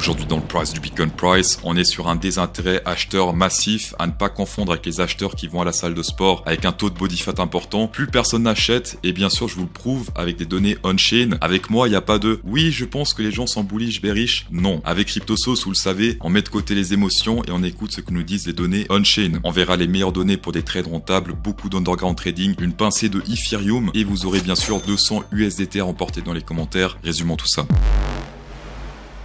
Aujourd'hui dans le price du Bitcoin Price, on est sur un désintérêt acheteur massif à ne pas confondre avec les acheteurs qui vont à la salle de sport avec un taux de body fat important. Plus personne n'achète et bien sûr je vous le prouve avec des données on-chain. Avec moi il n'y a pas de « oui je pense que les gens sont bullish, bearish ». Non, avec CryptoSauce vous le savez, on met de côté les émotions et on écoute ce que nous disent les données on-chain. On verra les meilleures données pour des trades rentables, beaucoup d'underground trading, une pincée de Ethereum et vous aurez bien sûr 200 USDT à remporter dans les commentaires. Résumons tout ça.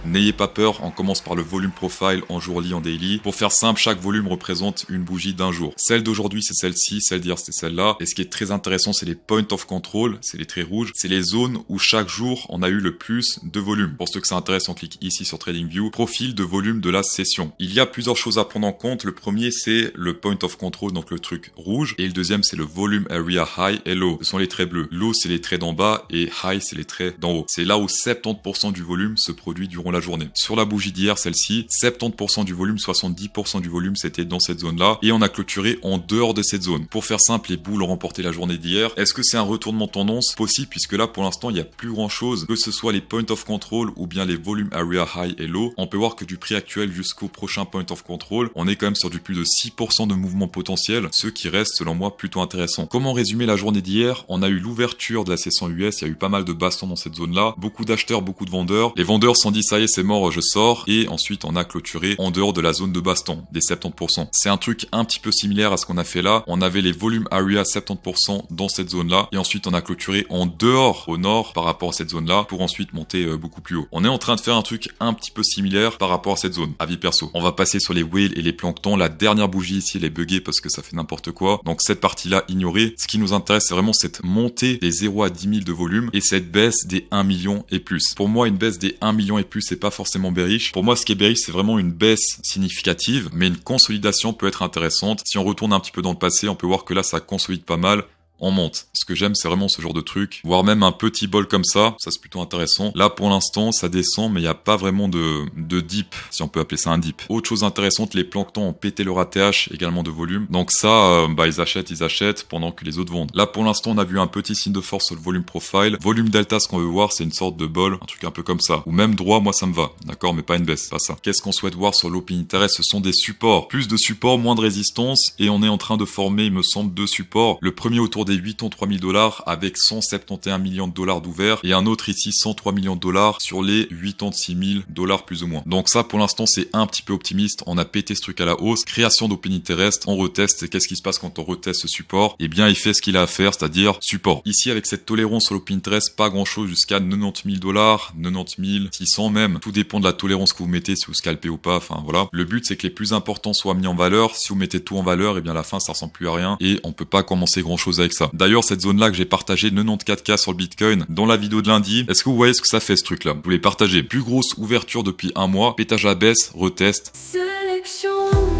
N'ayez pas peur, on commence par le volume profile en jourly, en daily. Pour faire simple, chaque volume représente une bougie d'un jour. Celle d'aujourd'hui, c'est celle-ci, celle d'hier, c'est celle-là. Et ce qui est très intéressant, c'est les points of control, c'est les traits rouges. C'est les zones où chaque jour, on a eu le plus de volume. Pour ceux que ça intéresse, on clique ici sur TradingView, profil de volume de la session. Il y a plusieurs choses à prendre en compte. Le premier, c'est le point of control, donc le truc rouge. Et le deuxième, c'est le volume area high et low. Ce sont les traits bleus. Low, c'est les traits d'en bas et high, c'est les traits d'en haut. C'est là où 70% du volume se produit durant la journée. Sur la bougie d'hier, celle-ci, 70% du volume, 70% du volume, c'était dans cette zone-là. Et on a clôturé en dehors de cette zone. Pour faire simple, les boules ont remporté la journée d'hier. Est-ce que c'est un retournement tendance? Possible, puisque là, pour l'instant, il n'y a plus grand-chose. Que ce soit les point of control ou bien les volumes area high et low, on peut voir que du prix actuel jusqu'au prochain point of control, on est quand même sur du plus de 6% de mouvement potentiel, ce qui reste, selon moi, plutôt intéressant. Comment résumer la journée d'hier? On a eu l'ouverture de la session US, il y a eu pas mal de bastons dans cette zone-là, beaucoup d'acheteurs, beaucoup de vendeurs. Les vendeurs se sont dit, ça y est, c'est mort, je sors, et ensuite on a clôturé en dehors de la zone de baston, des 70%. C'est un truc un petit peu similaire à ce qu'on a fait là. On avait les volumes area 70% dans cette zone-là, et ensuite on a clôturé en dehors, au nord, par rapport à cette zone-là, pour ensuite monter beaucoup plus haut. On est en train de faire un truc un petit peu similaire par rapport à cette zone, avis perso. On va passer sur les whales et les planctons. La dernière bougie ici, elle est buggée parce que ça fait n'importe quoi. Donc cette partie-là, ignorée. Ce qui nous intéresse, c'est vraiment cette montée des 0 à 10 000 de volume et cette baisse des 1 million et plus. Pour moi, une baisse des 1 million et plus, c'est pas forcément bearish. Pour moi, ce qui est bearish, c'est vraiment une baisse significative, mais une consolidation peut être intéressante. Si on retourne un petit peu dans le passé, on peut voir que là, ça consolide pas mal. On monte. Ce que j'aime, c'est vraiment ce genre de truc. Voire même un petit bol comme ça c'est plutôt intéressant. Là, pour l'instant, ça descend, mais il n'y a pas vraiment de dip, si on peut appeler ça un dip. Autre chose intéressante, les planctons ont pété leur ATH, également de volume. Donc ça, ils achètent pendant que les autres vendent. Là, pour l'instant, on a vu un petit signe de force sur le volume profile. Volume delta, ce qu'on veut voir, c'est une sorte de bol, un truc un peu comme ça. Ou même droit, moi, ça me va. D'accord, mais pas une baisse, pas ça. Qu'est-ce qu'on souhaite voir sur l'open interest? Ce sont des supports. Plus de supports, moins de résistance, et on est en train de former, il me semble, deux supports. Le premier autour des 83 000 $ avec 171 millions de dollars d'ouvert et un autre ici 103 millions de dollars sur les 86 000 $ plus ou moins. Donc ça pour l'instant c'est un petit peu optimiste, on a pété ce truc à la hausse, création d'open interest, on reteste, et qu'est-ce qui se passe quand on reteste ce support? Eh bien il fait ce qu'il a à faire, c'est-à-dire support. Ici avec cette tolérance sur l'open interest, pas grand chose jusqu'à 90 000 $, 90 600 même, tout dépend de la tolérance que vous mettez, si vous scalpez ou pas, enfin voilà. Le but c'est que les plus importants soient mis en valeur, si vous mettez tout en valeur, et bien à la fin ça ressemble plus à rien et on peut pas commencer grand chose avec ça. D'ailleurs cette zone-là que j'ai partagé 94K sur le Bitcoin dans la vidéo de lundi. Est-ce que vous voyez ce que ça fait ce truc-là? Je voulais partager. Plus grosse ouverture depuis un mois, pétage à baisse, retest. Sélection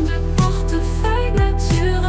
de portefeuille naturel.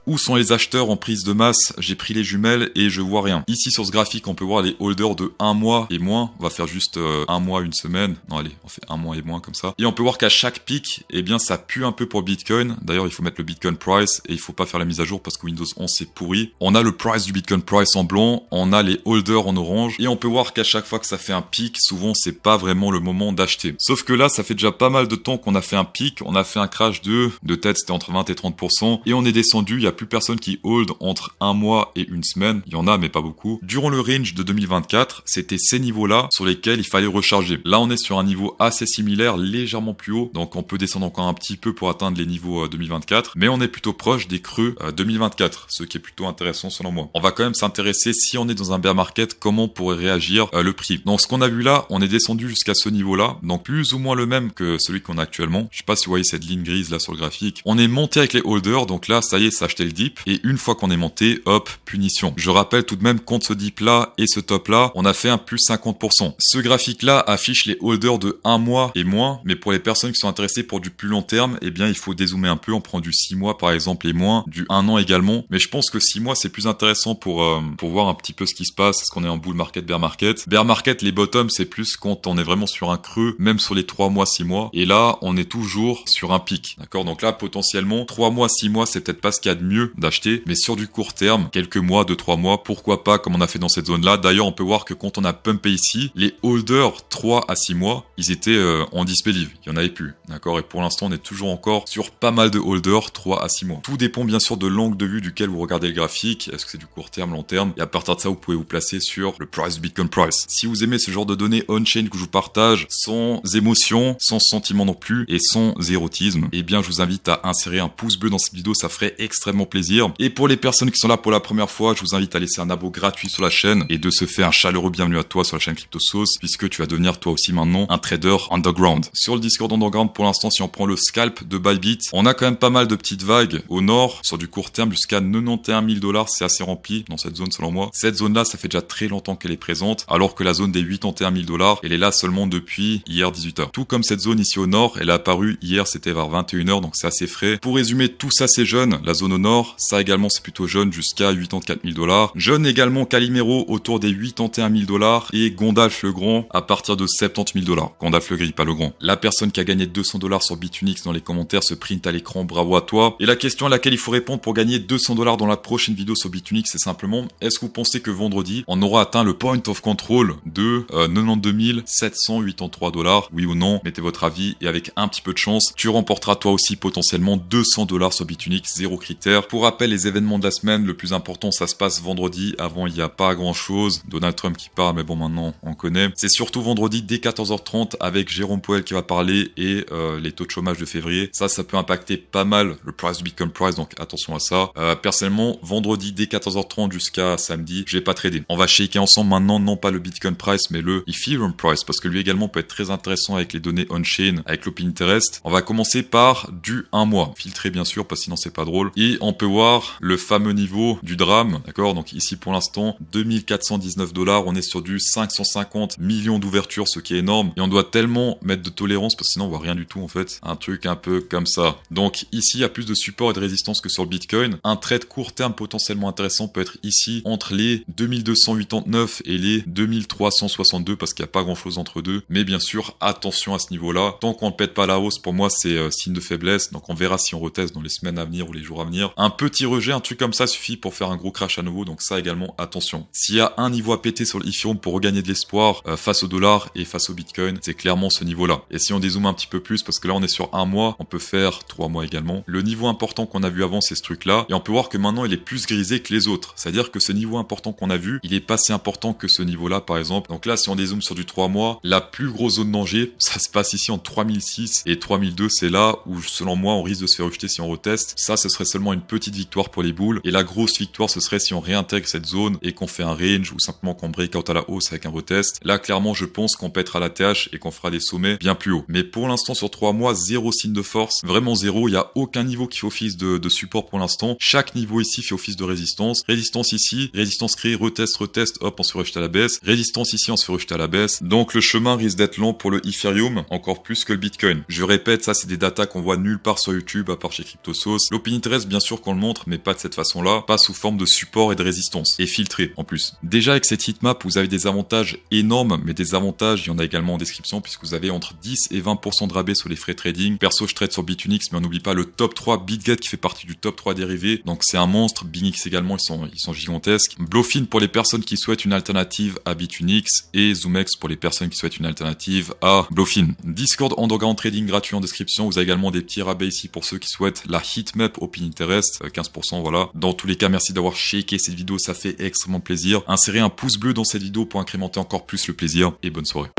Où sont les acheteurs en prise de masse? J'ai pris les jumelles et je vois rien. Ici sur ce graphique, on peut voir les holders de 1 mois et moins. On va faire juste 1 mois, une semaine. Non allez, on fait 1 mois et moins comme ça. Et on peut voir qu'à chaque pic, eh bien ça pue un peu pour Bitcoin. D'ailleurs, il faut mettre le Bitcoin Price et il faut pas faire la mise à jour parce que Windows 11 c'est pourri. On a le price du Bitcoin Price en blanc, on a les holders en orange et on peut voir qu'à chaque fois que ça fait un pic, souvent c'est pas vraiment le moment d'acheter. Sauf que là, ça fait déjà pas mal de temps qu'on a fait un pic, on a fait un crash de tête, c'était entre 20 et 30% et on est descendu, il y a plus personne qui hold entre 1 mois et une semaine. Il y en a, mais pas beaucoup. Durant le range de 2024, c'était ces niveaux-là sur lesquels il fallait recharger. Là, on est sur un niveau assez similaire, légèrement plus haut. Donc, on peut descendre encore un petit peu pour atteindre les niveaux 2024. Mais on est plutôt proche des creux 2024, ce qui est plutôt intéressant selon moi. On va quand même s'intéresser, si on est dans un bear market, comment pourrait réagir le prix. Donc, ce qu'on a vu là, on est descendu jusqu'à ce niveau-là. Donc, plus ou moins le même que celui qu'on a actuellement. Je sais pas si vous voyez cette ligne grise là sur le graphique. On est monté avec les holders. Donc là, ça y est, ça a acheté le dip. Et une fois qu'on est monté, hop, punition. Je rappelle tout de même contre ce dip là et ce top là, on a fait un plus 50%. Ce graphique là affiche les holders de 1 mois et moins, mais pour les personnes qui sont intéressées pour du plus long terme, eh bien il faut dézoomer un peu, on prend du 6 mois par exemple et moins, du 1 an également, mais je pense que 6 mois c'est plus intéressant pour voir un petit peu ce qui se passe, est-ce qu'on est en bull market, bear market. Bear market, les bottoms c'est plus quand on est vraiment sur un creux, même sur les 3 mois, 6 mois, et là on est toujours sur un pic, d'accord? Donc là potentiellement 3 mois, 6 mois c'est peut-être pas ce qu'il y a de mieux mieux d'acheter. Mais sur du court terme, quelques mois, 2-3 mois, pourquoi pas comme on a fait dans cette zone-là. D'ailleurs, on peut voir que quand on a pumpé ici, les holders 3 à 6 mois, ils étaient en disbelief. Il y en avait plus. D'accord? Et pour l'instant, on est toujours encore sur pas mal de holders 3 à 6 mois. Tout dépend bien sûr de l'angle de vue duquel vous regardez le graphique. Est-ce que c'est du court terme, long terme? Et à partir de ça, vous pouvez vous placer sur le price du Bitcoin price. Si vous aimez ce genre de données on-chain que je vous partage, sans émotion, sans sentiment non plus, et sans érotisme, eh bien, je vous invite à insérer un pouce bleu dans cette vidéo. Ça ferait extrêmement plaisir. Et pour les personnes qui sont là pour la première fois, je vous invite à laisser un abo gratuit sur la chaîne et de se faire un chaleureux bienvenue à toi sur la chaîne CryptoSauce, puisque tu vas devenir toi aussi maintenant un trader underground. Sur le Discord underground, pour l'instant, si on prend le scalp de Bybit, on a quand même pas mal de petites vagues au nord, sur du court terme jusqu'à 91 000 $. C'est assez rempli dans cette zone selon moi. Cette zone-là, ça fait déjà très longtemps qu'elle est présente, alors que la zone des 81 000 $, elle est là seulement depuis hier 18h. Tout comme cette zone ici au nord, elle est apparue hier, c'était vers 21h, donc c'est assez frais. Pour résumer, tout ça c'est jeune. La zone au nord, ça également c'est plutôt jeune, jusqu'à 84 000 $. Jeune également Calimero autour des 81 000 $ et Gondolf le Grand à partir de 70 000 $. Gondolf le Gris, pas le Grand. La personne qui a gagné 200 $ sur Bitunix dans les commentaires se print à l'écran, bravo à toi. Et la question à laquelle il faut répondre pour gagner 200 $ dans la prochaine vidéo sur Bitunix, c'est simplement, est-ce que vous pensez que vendredi, on aura atteint le point of control de 92 783 $? Oui ou non? Mettez votre avis et avec un petit peu de chance, tu remporteras toi aussi potentiellement 200 $ sur Bitunix, zéro critère. Pour rappel, les événements de la semaine, le plus important, ça se passe vendredi. Avant, il n'y a pas grand chose. Donald Trump qui parle, mais bon, maintenant, on connaît. C'est surtout vendredi dès 14h30 avec Jérôme Powell qui va parler et les taux de chômage de février. Ça peut impacter pas mal le price du Bitcoin price, donc attention à ça. Personnellement, vendredi dès 14h30 jusqu'à samedi, je vais pas trader. On va shaker ensemble maintenant, non pas le Bitcoin price, mais le Ethereum price, parce que lui également peut être très intéressant avec les données on-chain, avec l'open interest. On va commencer par du 1 mois. Filtré bien sûr, parce que sinon c'est pas drôle. Et on peut voir le fameux niveau du drame, d'accord? Donc ici pour l'instant, 2419 $. On est sur du 550 millions d'ouvertures, ce qui est énorme. Et on doit tellement mettre de tolérance, parce que sinon on voit rien du tout en fait. Un truc un peu comme ça. Donc ici, il y a plus de support et de résistance que sur le Bitcoin. Un trade court terme potentiellement intéressant peut être ici entre les 2289 et les 2362 parce qu'il n'y a pas grand chose entre deux. Mais bien sûr, attention à ce niveau-là. Tant qu'on ne pète pas la hausse, pour moi, c'est signe de faiblesse. Donc on verra si on reteste dans les semaines à venir ou les jours à venir. Un petit rejet, un truc comme ça suffit pour faire un gros crash à nouveau. Donc ça également, attention. S'il y a un niveau à péter sur l'Ethereum pour regagner de l'espoir face au dollar et face au Bitcoin, c'est clairement ce niveau-là. Et si on dézoome un petit peu plus, parce que là on est sur 1 mois, on peut faire 3 mois également. Le niveau important qu'on a vu avant, c'est ce truc-là. Et on peut voir que maintenant, il est plus grisé que les autres. C'est-à-dire que ce niveau important qu'on a vu, il est pas si important que ce niveau-là, par exemple. Donc là, si on dézoome sur du 3 mois, la plus grosse zone danger, ça se passe ici entre 3006 et 3002. C'est là où, selon moi, on risque de se faire rejeter si on reteste. Ça, ce serait seulement une petite victoire pour les boules. Et la grosse victoire, ce serait si on réintègre cette zone et qu'on fait un range ou simplement qu'on break out à la hausse avec un retest. Là, clairement, je pense qu'on pètera la TH et qu'on fera des sommets bien plus hauts. Mais pour l'instant, sur 3 mois, zéro signe de force. Vraiment zéro. Il n'y a aucun niveau qui fait office de support pour l'instant. Chaque niveau ici fait office de résistance. Résistance ici, résistance créée, retest, hop, on se fait rejeter à la baisse. Résistance ici, on se fait rejeter à la baisse. Donc le chemin risque d'être lent pour le Ethereum, encore plus que le Bitcoin. Je répète, ça c'est des datas qu'on voit nulle part sur YouTube, à part chez CryptoSauce. L'open interest, bien sûr qu'on le montre, mais pas de cette façon-là, pas sous forme de support et de résistance. Et filtré, en plus. Déjà avec cette heatmap, vous avez des avantages énormes, mais des avantages, il y en a également en description, puisque vous avez entre 10 et 20% de rabais sur les frais trading. Perso, je trade sur Bitunix, mais on n'oublie pas le top 3 BitGet qui fait partie du top 3 dérivés. Donc c'est un monstre. BingX également, ils sont gigantesques. Bluefin pour les personnes qui souhaitent une alternative à Bitunix et ZoomX pour les personnes qui souhaitent une alternative à Bluefin. Discord Underground Trading gratuit en description. Vous avez également des petits rabais ici pour ceux qui souhaitent la heatmap Open Interest, 15%, voilà. Dans tous les cas, merci d'avoir shaké cette vidéo, ça fait extrêmement plaisir. Insérez un pouce bleu dans cette vidéo pour incrémenter encore plus le plaisir et bonne soirée.